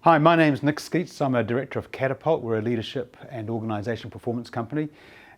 Hi, my name is Nick Sceats. I'm a director of Catapult. We're a leadership and organisational performance company.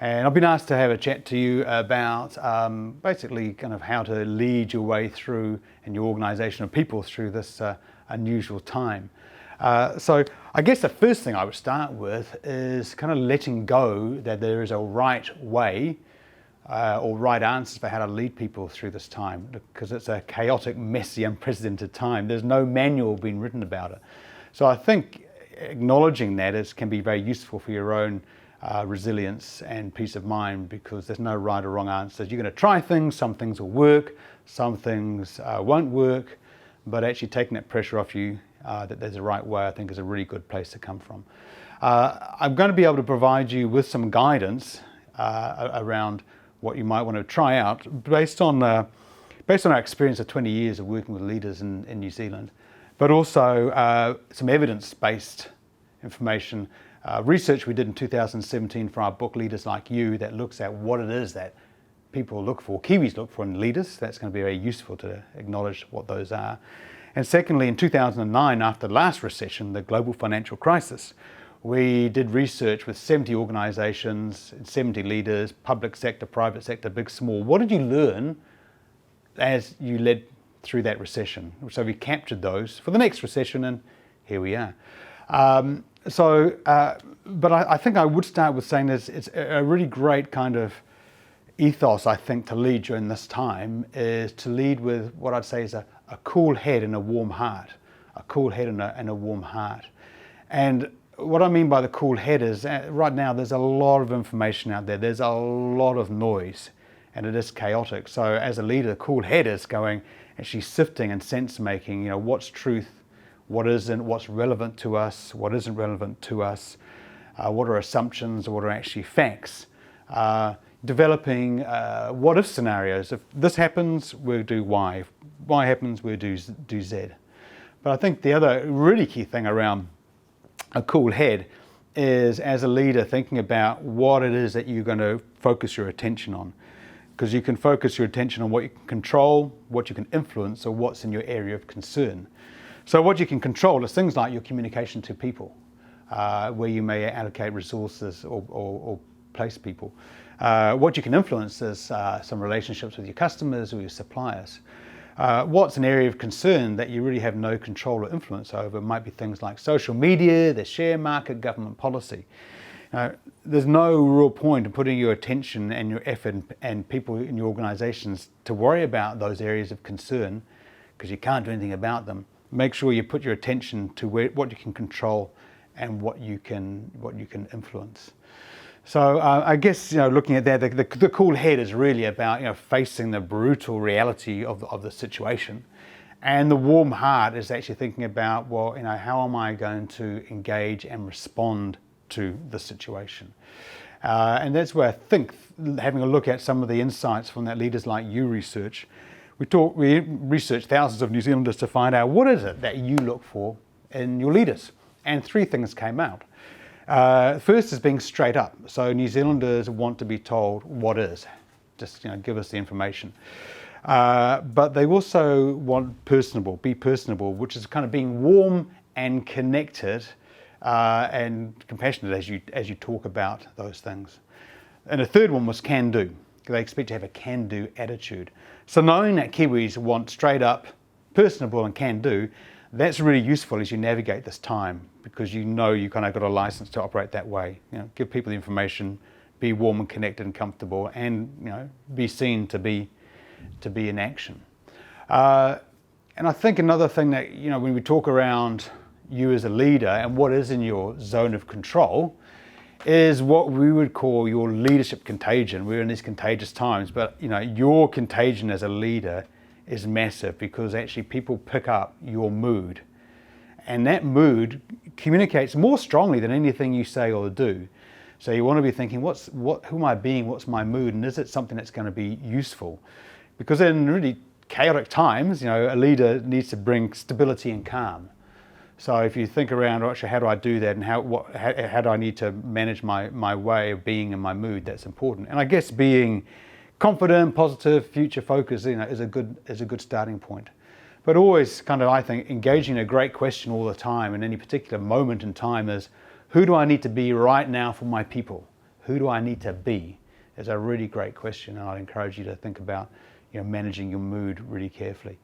And I've been asked to have a chat to you about basically kind of how to lead your way through and your organisation of people through this unusual time. So I guess the first thing I would start with is kind of letting go that there is a right way or right answers for how to lead people through this time, because it's a chaotic, messy, unprecedented time. There's no manual being written about it. So I think acknowledging that can be very useful for your own resilience and peace of mind, because there's no right or wrong answers. You're going to try things, some things will work, some things won't work, but actually taking that pressure off you that there's a right way, I think is a really good place to come from. I'm going to be able to provide you with some guidance around what you might want to try out based on our experience of 20 years of working with leaders in New Zealand, but also some evidence-based information, research we did in 2017 for our book Leaders Like You, that looks at what it is that people look for, Kiwis look for in leaders. That's going to be very useful to acknowledge what those are. And secondly, in 2009, after the last recession, the global financial crisis, we did research with 70 organisations, 70 leaders, public sector, private sector, big, small. What did you learn as you led through that recession? So we captured those for the next recession, and here we are. But I think I would start with saying this, it's a really great kind of ethos, I think, to lead during this time, is to lead with what I'd say is a cool head and a warm heart. A cool head and a warm heart. And what I mean by the cool head is right now there's a lot of information out there, there's a lot of noise, and it is chaotic. So as a leader, the cool head is going, actually sifting and sense making, what's truth, what isn't, what's relevant to us, what isn't relevant to us, what are assumptions, what are actually facts. Developing what if scenarios. If this happens, we'll do Y. If Y happens, we'll do Z. But I think the other really key thing around a cool head is, as a leader, thinking about what it is that you're going to focus your attention on. Because you can focus your attention on what you can control, what you can influence, or what's in your area of concern. So what you can control is things like your communication to people, where you may allocate resources or place people. What you can influence is some relationships with your customers or your suppliers. What's an area of concern that you really have no control or influence over might be things like social media, the share market, government policy. There's no real point in putting your attention and your effort and people in your organizations to worry about those areas of concern, because you can't do anything about them. Make sure you put your attention to what you can control and what you can influence. So I guess looking at that, the cool head is really about facing the brutal reality of the situation, and the warm heart is actually thinking about, well, how am I going to engage and respond to the situation? And that's where I think, having a look at some of the insights from that Leaders Like You research, we researched thousands of New Zealanders to find out what is it that you look for in your leaders, and 3 things came out. First is being straight up. So New Zealanders want to be told what is. Just give us the information. But they also want be personable, which is kind of being warm and connected and compassionate as you talk about those things. And the third one was can do. They expect to have a can do attitude. So knowing that Kiwis want straight up, personable and can do, that's really useful as you navigate this time, because you kind of got a license to operate that way. Give people the information, be warm and connected and comfortable, and be seen to be in action. And I think another thing that when we talk around you as a leader and what is in your zone of control is what we would call your leadership contagion. We're in these contagious times, but your contagion as a leader is massive, because actually people pick up your mood, and that mood communicates more strongly than anything you say or do. So you want to be thinking, who am I being? What's my mood? And is it something that's going to be useful? Because in really chaotic times, a leader needs to bring stability and calm. So if you think around, actually, how do I do that, and how do I need to manage my way of being and my mood? That's important. And I guess being confident, positive, future focused, is a good starting point. But always kind of, I think, engaging in a great question all the time in any particular moment in time is, who do I need to be right now for my people? Who do I need to be? Is a really great question, and I'd encourage you to think about managing your mood really carefully.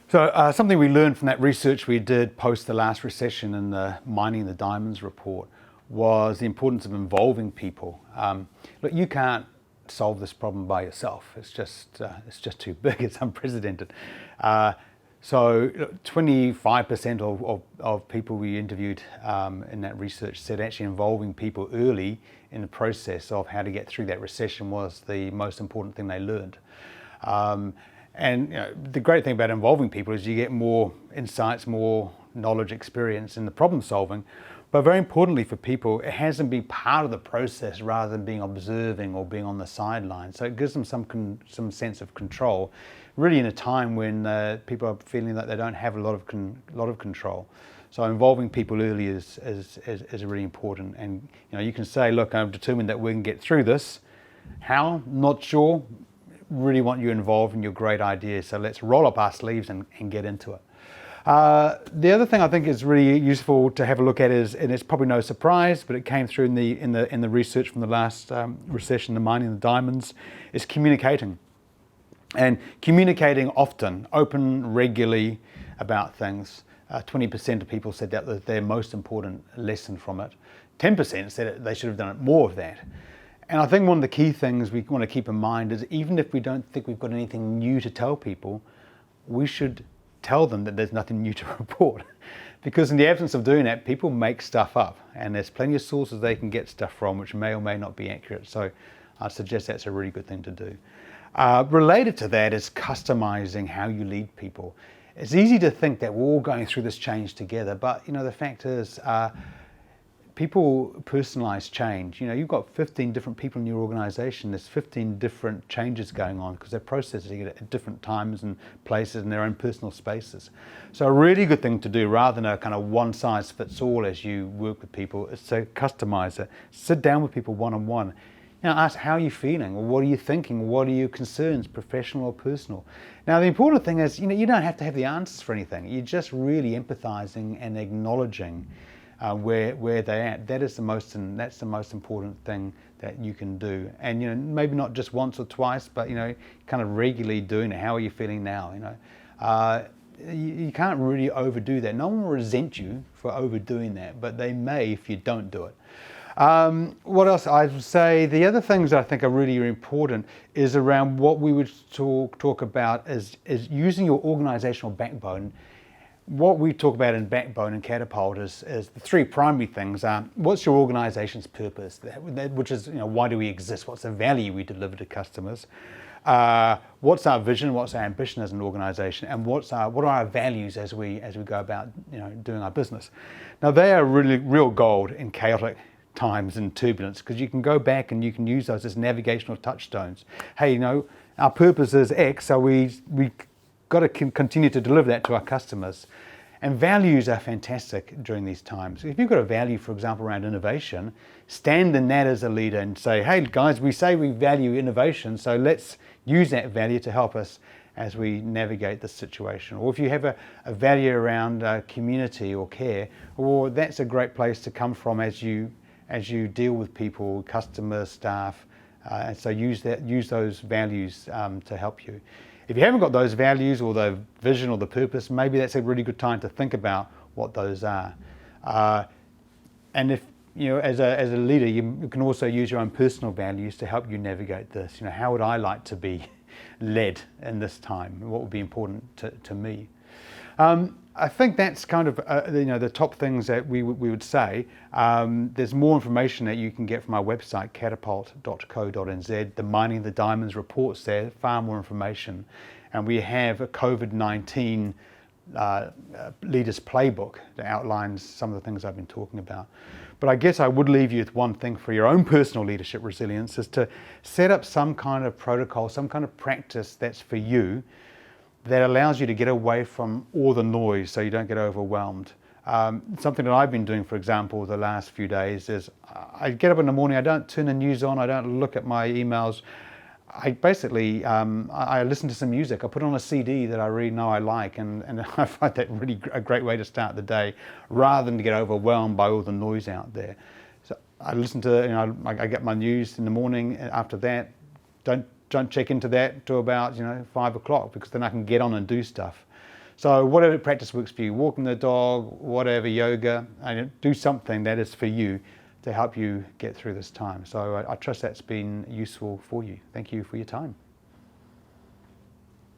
So something we learned from that research we did post the last recession in the Mining the Diamonds report was the importance of involving people. Look, you can't solve this problem by yourself. It's just too big. It's unprecedented. So 25% of people we interviewed in that research said actually involving people early in the process of how to get through that recession was the most important thing they learned. And the great thing about involving people is you get more insights, more knowledge, experience in the problem solving. But very importantly for people, it has them be part of the process rather than being observing or being on the sidelines. So it gives them some sense of control, really in a time when people are feeling that they don't have a lot of control. So involving people early is really important. And you can say, look, I'm determined that we can get through this. How? Not sure. Really want you involved in your great ideas. So let's roll up our sleeves and get into it. The other thing I think is really useful to have a look at is, and it's probably no surprise, but it came through in the research from the last recession, the Mining the Diamonds, is communicating. And communicating often, open, regularly about things. 20% of people said that was their most important lesson from it. 10% said they should have done it more of that. And I think one of the key things we want to keep in mind is even if we don't think we've got anything new to tell people, we should tell them that there's nothing new to report. Because in the absence of doing that, people make stuff up. And there's plenty of sources they can get stuff from which may or may not be accurate. So I suggest that's a really good thing to do. Related to that is customizing how you lead people. It's easy to think that we're all going through this change together, but the fact is, people personalize change. You've got 15 different people in your organization. There's 15 different changes going on because they're processing it at different times and places in their own personal spaces. So a really good thing to do, rather than a kind of one size fits all as you work with people, is to customize it. Sit down with people one-on-one. Ask, how are you feeling? Or what are you thinking? What are your concerns, professional or personal? Now, the important thing is, you don't have to have the answers for anything. You're just really empathizing and acknowledging where they're at. That's the most important thing that you can do. And maybe not just once or twice, but kind of regularly doing it. How are you feeling now? You can't really overdo that. No one will resent you for overdoing that, but they may if you don't do it. What else I would say? The other things I think are really important is around what we would talk about is using your organizational backbone. What we talk about in Backbone and Catapult is the three primary things are: what's your organization's purpose, which is why do we exist? What's the value we deliver to customers? What's our vision? What's our ambition as an organization? And what are our values as we go about doing our business? Now they are really real gold in chaotic times and turbulence, because you can go back and you can use those as navigational touchstones. Hey, our purpose is X, so we got to continue to deliver that to our customers. And values are fantastic during these times. If you've got a value, for example, around innovation, stand in that as a leader and say, hey guys, we say we value innovation, so let's use that value to help us as we navigate this situation. Or if you have a value around community or care, well, that's a great place to come from as you deal with people, customers, staff, and so use those values to help you. If you haven't got those values or the vision or the purpose, maybe that's a really good time to think about what those are. And if as a leader, you can also use your own personal values to help you navigate this. How would I like to be led in this time? What would be important to me? I think that's kind of the top things that we would say. There's more information that you can get from our website, catapult.co.nz. The Mining the Diamonds reports there, far more information. And we have a COVID-19 leaders playbook that outlines some of the things I've been talking about. But I guess I would leave you with one thing for your own personal leadership resilience, is to set up some kind of protocol, some kind of practice that's for you, that allows you to get away from all the noise so you don't get overwhelmed. Something that I've been doing, for example, the last few days is I get up in the morning, I don't turn the news on, I don't look at my emails. I basically, I listen to some music. I put on a CD that I really know I like, and I find that really a great way to start the day, rather than to get overwhelmed by all the noise out there. So I listen to, I get my news in the morning. And after that, don't check into that till about 5 o'clock, because then I can get on and do stuff. So whatever practice works for you, walking the dog, whatever, yoga, do something that is for you, to help you get through this time. So I trust that's been useful for you. Thank you for your time.